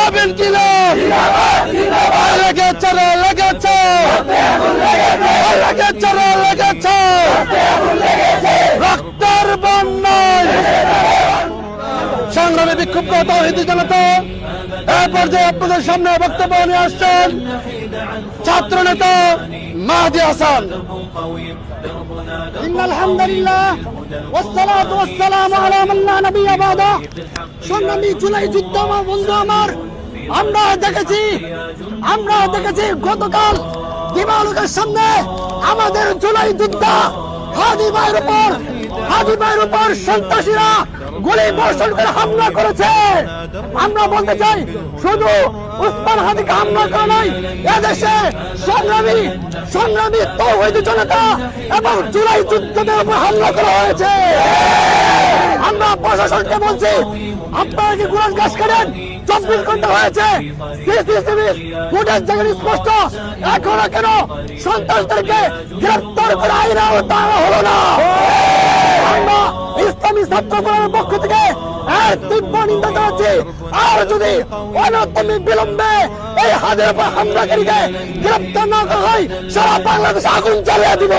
পাবেন কিনা লেগেছে রে লেগেছে লেগেছে রক্তের বন্যায় সংগ্রামে বিক্ষুব্ধ তাওহীদি জনতা এই পর্যায়ে আপনাদের সামনে বক্তব্য নিয়ে আসছেন ছাত্র নেতা মাহদী হাসান। ইন্নাল হামদুলিল্লাহ ওয়াসসালাতু ওয়াসসালামু আলা মান লা নাবিয়্যা বাদা। সংগ্রামী জুলাই যুদ্ধ আমার বন্ধু আমার, আমরা দেখেছি গতকাল দিবালকের সামনে আমাদের জুলাই যোদ্ধা হাদি ভাইয়ের উপর সন্ত্রাসীরা গুলি বর্ষণ করে হামলা করেছে। আমরা বলতে চাই শুধু উসমান হাদিকে হামলা করা নয়, এদেশে সংগ্রামী তাওহীদি জনতা এবং জুলাই যোদ্ধাদের উপর হামলা করা হয়েছে। আমরা প্রশাসনকে বলছি, আপনারা কি গুলান গাছ কাটেন? 24 ঘন্টা হয়েছে, সিসিটিভি ফুটেজ দেখেন স্পষ্ট, এখনো কেন সন্ত্রাসীদেরকে গ্রেফতার করে আইন আওতায় হলো না? আমরা ইসলামী ছাত্র ফোরামের পক্ষ থেকে এর তীব্র নিন্দা জানাচ্ছি। আর যদি অনতিবিলম্বে বিলম্বে এই হাদের উপর হামলাকারীকে গ্রেফতার না করা হয়, সারা বাংলাদেশে আগুন জ্বালিয়ে দিব।